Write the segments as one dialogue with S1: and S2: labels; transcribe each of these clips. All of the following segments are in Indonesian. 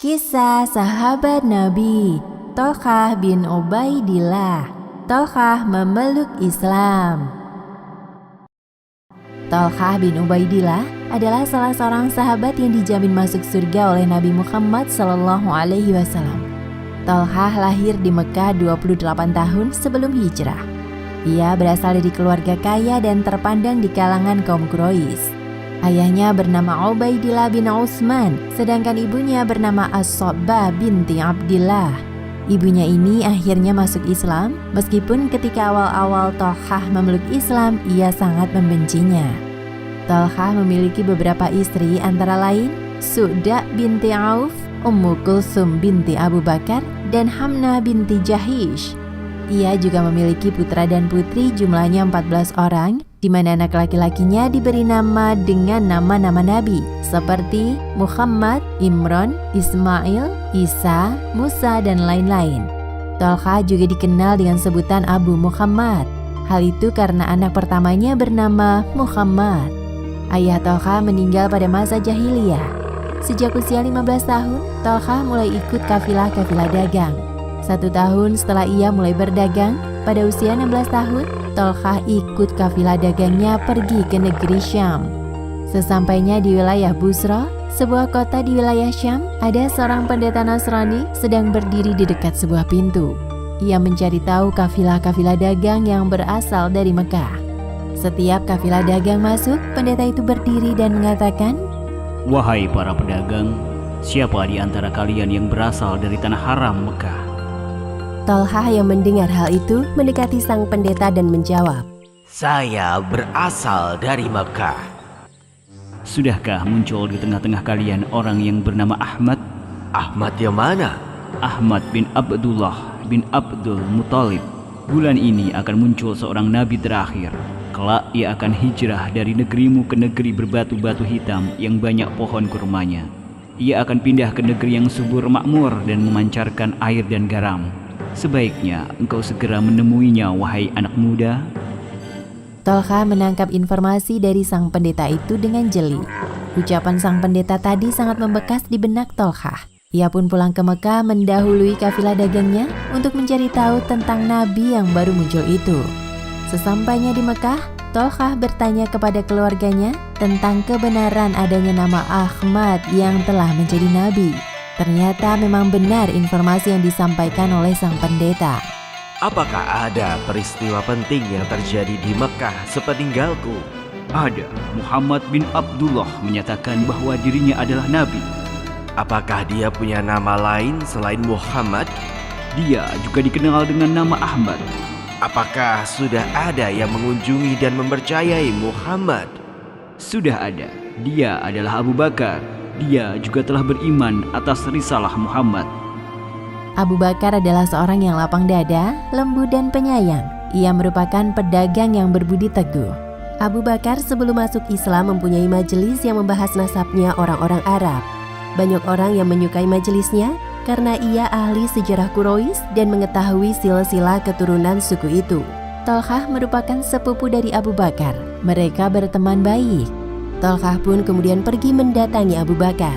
S1: Kisah sahabat Nabi, Thalqah bin Ubaidillah. Thalqah memeluk Islam. Thalqah bin Ubaidillah adalah salah seorang sahabat yang dijamin masuk surga oleh Nabi Muhammad SAW. Thalqah lahir di Mekah 28 tahun sebelum hijrah. Ia berasal dari keluarga kaya dan terpandang di kalangan kaum Quraisy. Ayahnya bernama Ubaidillah bin Utsman, sedangkan ibunya bernama As-Sabbah binti Abdillah. Ibunya ini akhirnya masuk Islam, meskipun ketika awal-awal Thalqah memeluk Islam, ia sangat membencinya. Thalqah memiliki beberapa istri antara lain Su'da binti Auf, Ummu Kulsum binti Abu Bakar, dan Hamnah binti Jahish. Ia juga memiliki putra dan putri jumlahnya 14 orang, di mana anak laki-lakinya diberi nama dengan nama-nama nabi seperti Muhammad, Imran, Ismail, Isa, Musa, dan lain-lain. Thalqah juga dikenal dengan sebutan Abu Muhammad. Hal itu karena anak pertamanya bernama Muhammad. Ayah Thalqah meninggal pada masa jahiliyah. Sejak usia 15 tahun, Thalqah mulai ikut kafilah-kafilah dagang. 1 tahun setelah ia mulai berdagang, pada usia 16 tahun, Thalqah ikut kafilah dagangnya pergi ke negeri Syam. Sesampainya di wilayah Busra, sebuah kota di wilayah Syam, ada seorang pendeta Nasrani sedang berdiri di dekat sebuah pintu. Ia mencari tahu kafilah-kafilah dagang yang berasal dari Mekah. Setiap kafilah dagang masuk, pendeta itu berdiri dan mengatakan,
S2: "Wahai para pedagang, siapa di antara kalian yang berasal dari tanah haram Mekah?"
S1: Thalqah yang mendengar hal itu mendekati sang pendeta dan menjawab,
S3: "Saya berasal dari Mekah."
S2: "Sudahkah muncul di tengah-tengah kalian orang yang bernama Ahmad?"
S3: "Ahmad yang mana?"
S2: "Ahmad bin Abdullah bin Abdul Muthalib. Bulan ini akan muncul seorang nabi terakhir. Kelak ia akan hijrah dari negerimu ke negeri berbatu-batu hitam yang banyak pohon kurmanya. Ia akan pindah ke negeri yang subur makmur dan memancarkan air dan garam. Sebaiknya engkau segera menemuinya, wahai anak muda."
S1: Thalqah menangkap informasi dari sang pendeta itu dengan jeli. Ucapan sang pendeta tadi sangat membekas di benak Thalqah. Ia pun pulang ke Mekah mendahului kafilah dagangnya untuk mencari tahu tentang nabi yang baru muncul itu. Sesampainya di Mekah, Thalqah bertanya kepada keluarganya tentang kebenaran adanya nama Ahmad yang telah menjadi nabi. Ternyata memang benar informasi yang disampaikan oleh sang pendeta.
S3: "Apakah ada peristiwa penting yang terjadi di Mekah sepeninggalku?"
S2: "Ada. Muhammad bin Abdullah menyatakan bahwa dirinya adalah nabi."
S3: "Apakah dia punya nama lain selain Muhammad?"
S2: "Dia juga dikenal dengan nama Ahmad."
S3: "Apakah sudah ada yang mengunjungi dan mempercayai Muhammad?"
S2: "Sudah ada. Dia adalah Abu Bakar. Dia juga telah beriman atas risalah Muhammad."
S1: Abu Bakar adalah seorang yang lapang dada, lembut dan penyayang. Ia merupakan pedagang yang berbudi teguh. Abu Bakar sebelum masuk Islam mempunyai majelis yang membahas nasabnya orang-orang Arab. Banyak orang yang menyukai majelisnya karena ia ahli sejarah Quraisy dan mengetahui silsilah keturunan suku itu. Thalqah merupakan sepupu dari Abu Bakar. Mereka berteman baik. Thalqah pun kemudian pergi mendatangi Abu Bakar.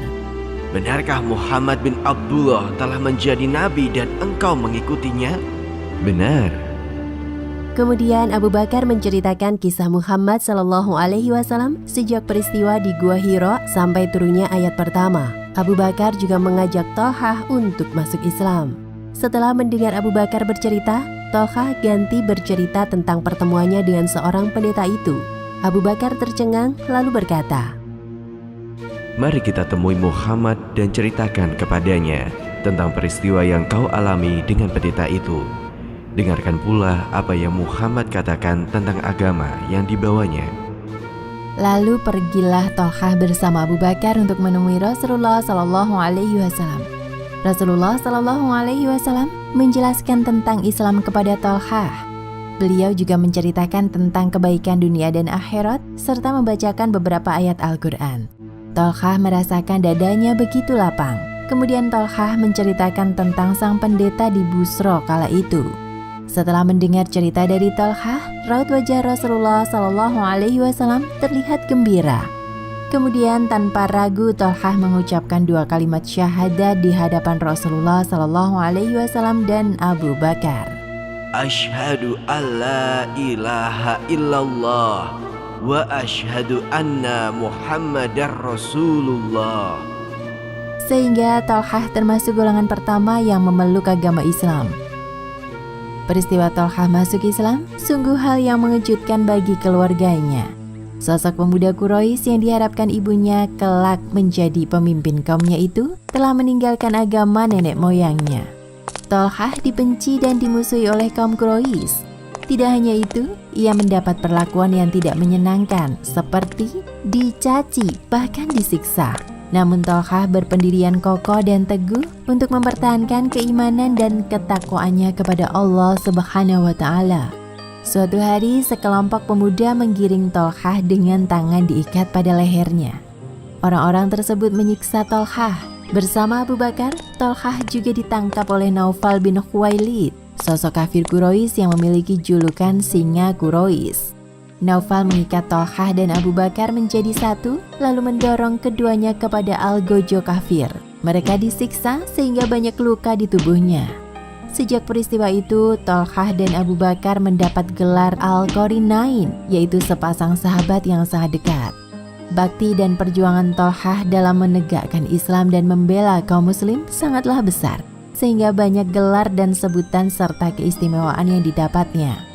S3: "Benarkah Muhammad bin Abdullah telah menjadi nabi dan engkau mengikutinya?" "Benar."
S1: Kemudian Abu Bakar menceritakan kisah Muhammad SAW sejak peristiwa di Gua Hira sampai turunnya ayat pertama. Abu Bakar juga mengajak Thalqah untuk masuk Islam. Setelah mendengar Abu Bakar bercerita, Thalqah ganti bercerita tentang pertemuannya dengan seorang pendeta itu. Abu Bakar tercengang lalu berkata,
S3: "Mari kita temui Muhammad dan ceritakan kepadanya tentang peristiwa yang kau alami dengan pendeta itu. Dengarkan pula apa yang Muhammad katakan tentang agama yang dibawanya."
S1: Lalu pergilah Thalqah bersama Abu Bakar untuk menemui Rasulullah SAW. Rasulullah SAW menjelaskan tentang Islam kepada Thalqah. Beliau juga menceritakan tentang kebaikan dunia dan akhirat serta membacakan beberapa ayat Al-Quran. Thalqah merasakan dadanya begitu lapang. Kemudian Thalqah menceritakan tentang sang pendeta di Busra kala itu. Setelah mendengar cerita dari Tolhah, raut wajah Rasulullah Shallallahu Alaihi Wasallam terlihat gembira. Kemudian tanpa ragu Tolhah mengucapkan 2 kalimat syahadat di hadapan Rasulullah Shallallahu Alaihi Wasallam dan Abu Bakar.
S3: Asyhadu alla ilaha illallah wa asyhadu anna Muhammadar Rasulullah.
S1: Sehingga Tolhah termasuk golongan pertama yang memeluk agama Islam. Peristiwa Tolhah masuk Islam sungguh hal yang mengejutkan bagi keluarganya. Sosok pemuda Quraisy yang diharapkan ibunya kelak menjadi pemimpin kaumnya itu telah meninggalkan agama nenek moyangnya. Tolhah dibenci dan dimusuhi oleh kaum Quraisy. Tidak hanya itu, ia mendapat perlakuan yang tidak menyenangkan seperti dicaci, bahkan disiksa. Namun Tolhah berpendirian kokoh dan teguh untuk mempertahankan keimanan dan ketakwaannya kepada Allah Subhanahu wa Ta'ala. Suatu hari, sekelompok pemuda menggiring Tolhah dengan tangan diikat pada lehernya. Orang-orang tersebut menyiksa Tolhah. Bersama Abu Bakar, Tolhah juga ditangkap oleh Naufal bin Khuwailid, sosok kafir Quraisy yang memiliki julukan Singa Quraisy. Naufal mengikat Tolhah dan Abu Bakar menjadi satu, lalu mendorong keduanya kepada algojo kafir. Mereka disiksa sehingga banyak luka di tubuhnya. Sejak peristiwa itu, Tolhah dan Abu Bakar mendapat gelar Al-Qarinain, yaitu sepasang sahabat yang sangat dekat. Bakti dan perjuangan Tolhah dalam menegakkan Islam dan membela kaum muslim sangatlah besar, sehingga banyak gelar dan sebutan serta keistimewaan yang didapatnya.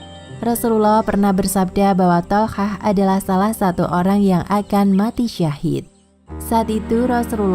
S1: Rasulullah pernah bersabda bahwa Tolhah adalah salah satu orang yang akan mati syahid. Saat itu Rasulullah